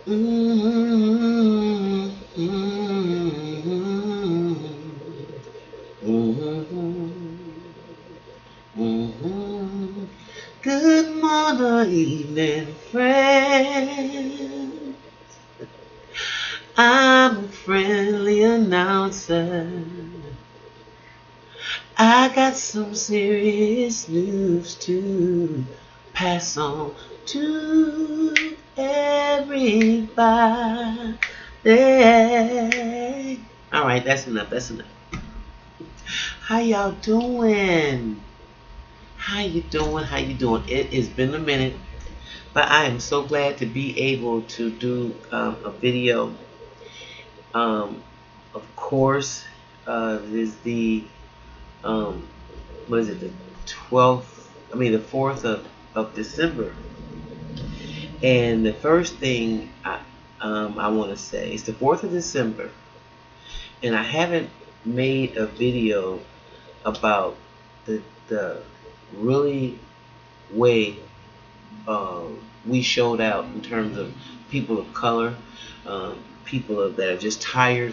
Mm-hmm. Mm-hmm. Mm-hmm. Mm-hmm. Good morning, evening, friend. I'm a friendly announcer. I got some serious news to pass on to everybody. All right, that's enough. That's enough. How y'all doing? How you doing? How you doing? It has been a minute, but I am so glad to be able to do a video. Um, of course, it is the um, what is it? The 12th. I mean, the 4th of December. And the first thing I want to say is the 4th of December, and I haven't made a video about the really way we showed out in terms of people of color, that are just tired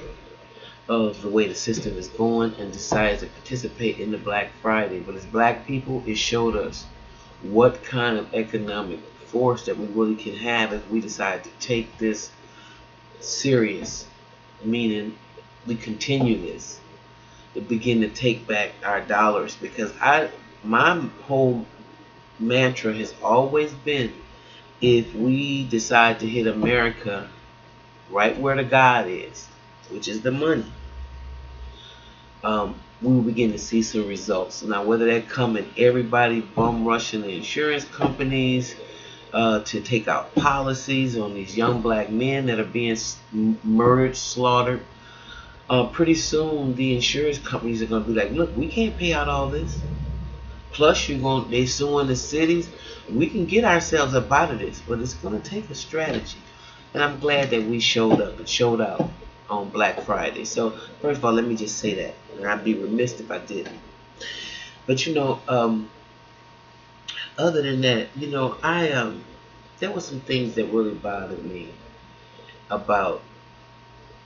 of the way the system is going and decided to participate in the Black Friday. But as black people, it showed us what kind of economic force that we really can have if we decide to take this serious, meaning we continue this, to begin to take back our dollars. Because my whole mantra has always been, if we decide to hit America right where the God is, which is the money, we will begin to see some results. Now, whether that come in everybody bum rushing the insurance companies to take out policies on these young black men that are being murdered, slaughtered, pretty soon the insurance companies are going to be like, look, we can't pay out all this. Plus, they suing the cities. We can get ourselves up out of this, but it's going to take a strategy. And I'm glad that we showed up and showed out on Black Friday. So, first of all, let me just say that. And I'd be remiss if I didn't. But, other than that, there were some things that really bothered me about,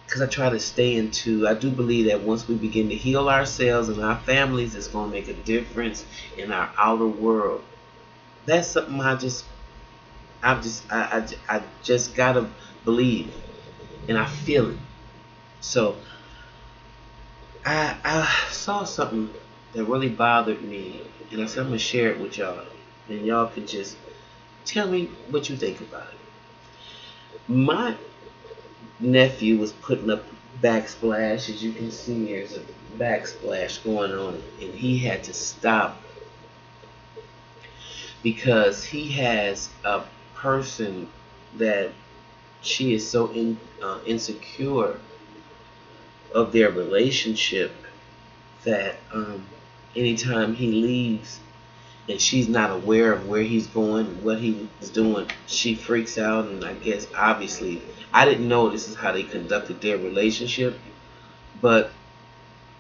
because I try to stay into, I do believe that once we begin to heal ourselves and our families, it's going to make a difference in our outer world. That's something I just gotta believe, and I feel it. So I saw something that really bothered me, and I said I'm gonna share it with y'all, and y'all can just tell me what you think about it. My nephew was putting up backsplash. As you can see, there's a backsplash going on, and he had to stop because he has a person that she is so insecure of their relationship that anytime he leaves and she's not aware of where he's going, what he's doing, she freaks out. And I guess obviously I didn't know this is how they conducted their relationship, but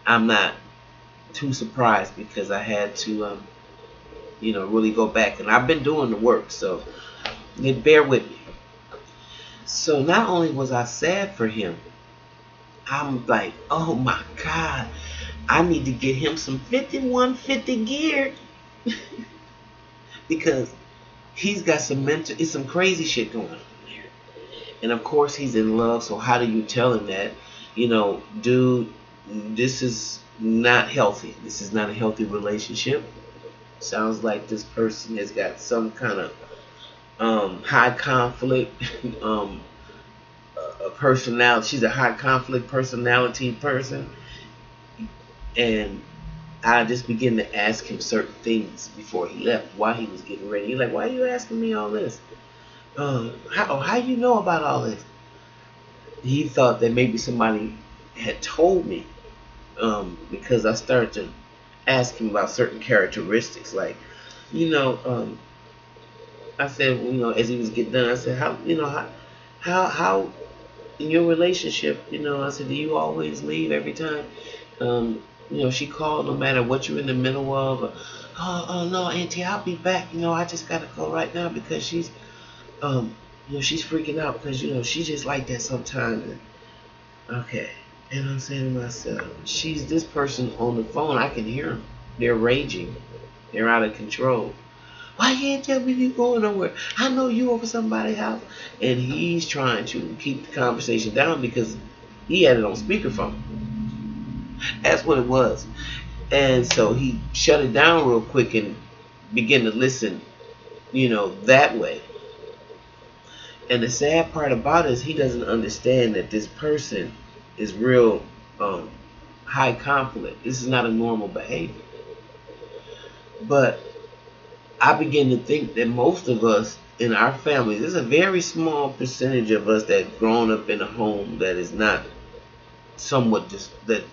I'm not too surprised because I had to really go back, and I've been doing the work, so bear with me. So not only was I sad for him, I'm like, oh my God, I need to get him some 5150 gear because he's got it's some crazy shit going on there. And of course he's in love, so how do you tell him that? Dude, this is not healthy. This is not a healthy relationship. Sounds like this person has got some kind of high conflict a personality. She's a high conflict personality person, and I just began to ask him certain things before he left, while he was getting ready. He's like, "Why are you asking me all this? How you know about all this?" He thought that maybe somebody had told me, because I started to ask him about certain characteristics, like, you know, um, I said, as he was getting done, I said, how in your relationship, I said, do you always leave every time? She called no matter what you're in the middle of. Oh no, Auntie, I'll be back. I just gotta go right now because she's she's freaking out because, she's just like that sometimes. Okay. And I'm saying to myself, she's this person on the phone. I can hear them. They're raging. They're out of control. Why you can't tell me you going nowhere? I know you over somebody's house. And he's trying to keep the conversation down because he had it on speakerphone. That's what it was. And so he shut it down real quick and began to listen, that way. And the sad part about it is he doesn't understand that this person is real high conflict. This is not a normal behavior. But I begin to think that most of us in our families, there's a very small percentage of us that grown up in a home that is not that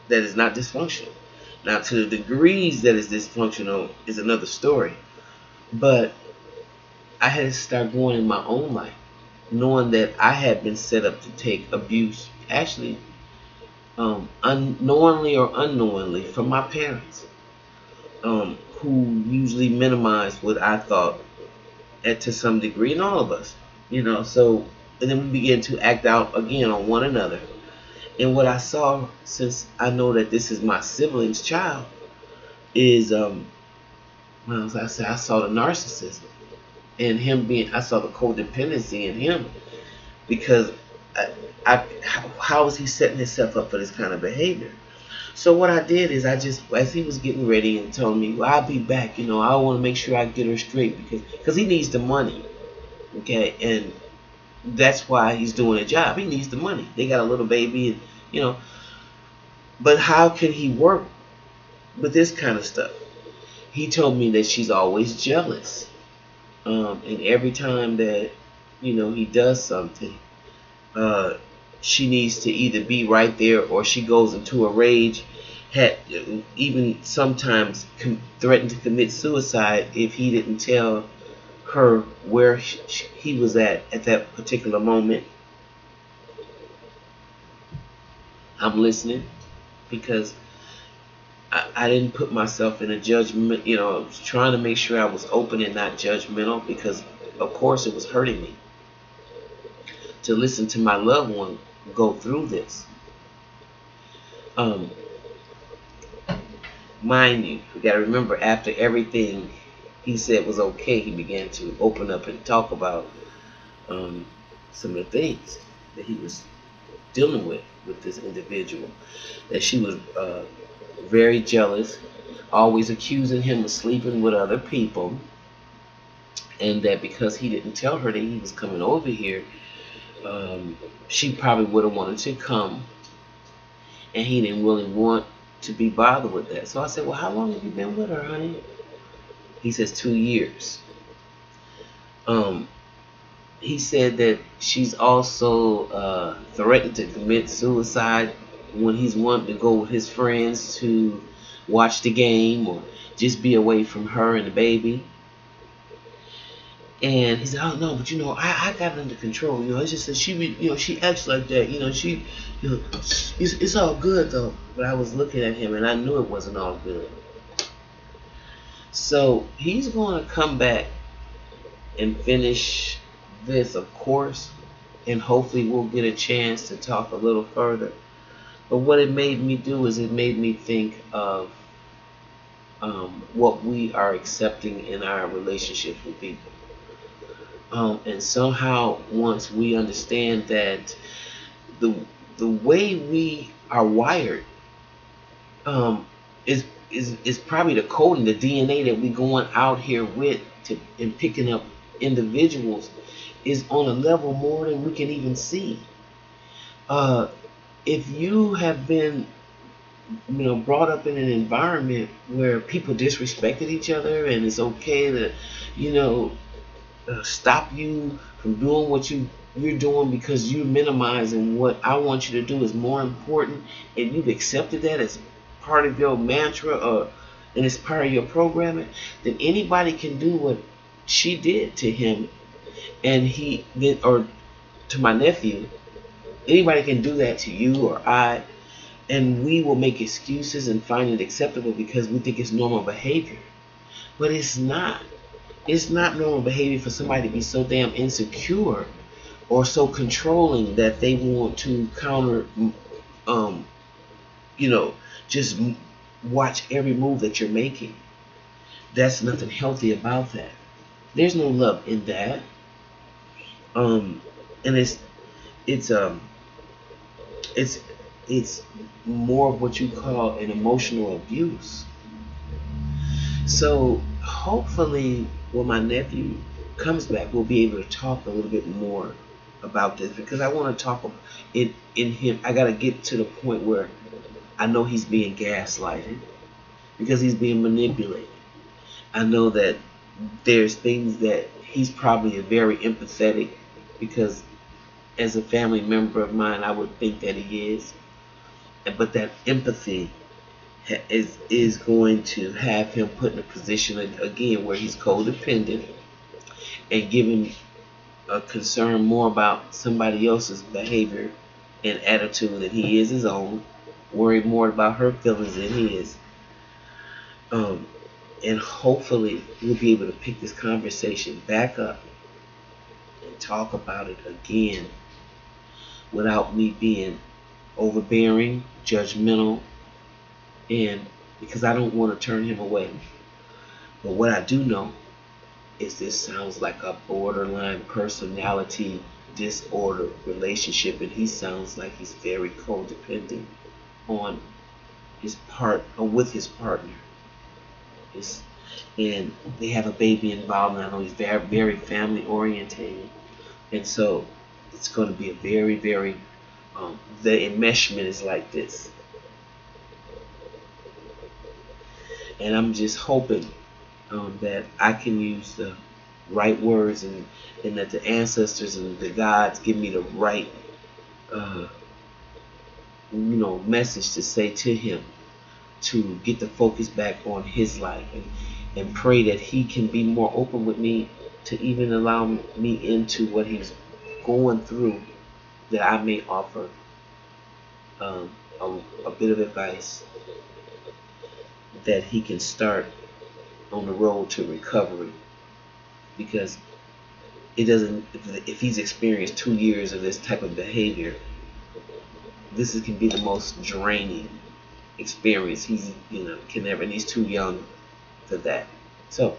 is not dysfunctional. Now, to the degrees that is dysfunctional is another story. But I had to start going in my own life, knowing that I had been set up to take abuse, actually, unknowingly or unknowingly, from my parents, who usually minimized what I thought to some degree, and all of us, So, and then we began to act out again on one another. And what I saw, since I know that this is my sibling's child, is as I said, I saw the narcissism in him I saw the codependency in him, because how is he setting himself up for this kind of behavior? So what I did is as he was getting ready and telling me, well, I'll be back, I want to make sure I get her straight because he needs the money, okay, and that's why he's doing a job. He needs the money. They got a little baby, and but how can he work with this kind of stuff? He told me that she's always jealous, and every time that he does something, she needs to either be right there or she goes into a rage. Had even sometimes threatened to commit suicide if he didn't tell her where he was at that particular moment. I'm listening because I didn't put myself in a judgment. I was trying to make sure I was open and not judgmental, because of course it was hurting me to listen to my loved one go through this. Mind you, we got to remember, after everything he said was okay, he began to open up and talk about some of the things that he was dealing with this individual. That she was very jealous, always accusing him of sleeping with other people, and that because he didn't tell her that he was coming over here, she probably would have wanted to come, and he didn't really want to be bothered with that. So I said, well, how long have you been with her, honey? He says 2 years. He said that she's also threatened to commit suicide when he's wanting to go with his friends to watch the game or just be away from her and the baby. And he said, oh no, but I got it under control. It's just that she acts like that. It's all good though. But I was looking at him and I knew it wasn't all good. So he's going to come back and finish this, of course, and hopefully we'll get a chance to talk a little further. But what it made me do is it made me think of what we are accepting in our relationships with people. And somehow, once we understand that the way we are wired is probably the coding, the DNA that we're going out here with and picking up individuals is on a level more than we can even see. If you have been brought up in an environment where people disrespected each other, and it's okay to stop you from doing what you're doing because you're minimizing what I want you to do is more important, and you've accepted that as part of your mantra, and it's part of your programming, then anybody can do what she did to him, and or to my nephew. Anybody can do that to you or I, and we will make excuses and find it acceptable because we think it's normal behavior. But it's not. It's not normal behavior for somebody to be so damn insecure or so controlling that they want to counter, um, you know, just watch every move that you're making. That's nothing healthy about that. There's no love in that. Um, and it's um it's it's more of what you call an emotional abuse. So hopefully, when my nephew comes back, we'll be able to talk a little bit more about this because I want to talk in him. I got to get to the point where I know he's being gaslighted because he's being manipulated. I know that there's things that he's probably very empathetic because as a family member of mine, I would think that he is. But that empathy is going to have him put in a position again where he's codependent and giving a concern more about somebody else's behavior and attitude than he is his own, worried more about her feelings than he is. And hopefully we'll be able to pick this conversation back up and talk about it again without me being overbearing, judgmental, and because I don't want to turn him away. But what I do know is this sounds like a borderline personality disorder relationship, and he sounds like he's very codependent on his part or with his partner. And they have a baby involved, and I know he's very, very family orientated, and so it's going to be a very, very the enmeshment is like this, and I'm just hoping that I can use the right words and that the ancestors and the gods give me the right uh, message to say to him to get the focus back on his life and pray that he can be more open with me to even allow me into what he's going through, that I may offer um, a bit of advice that he can start on the road to recovery, because it doesn't if he's experienced 2 years of this type of behavior, can be the most draining experience he's can ever, and he's too young for that. So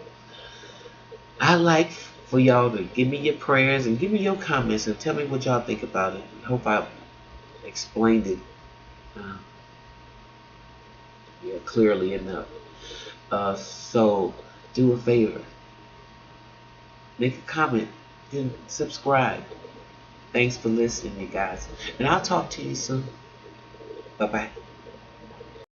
I like for y'all to give me your prayers and give me your comments and tell me what y'all think about it. I hope I explained it clearly enough. So do a favor, make a comment and subscribe. Thanks for listening, you guys, and I'll talk to you soon. Bye bye.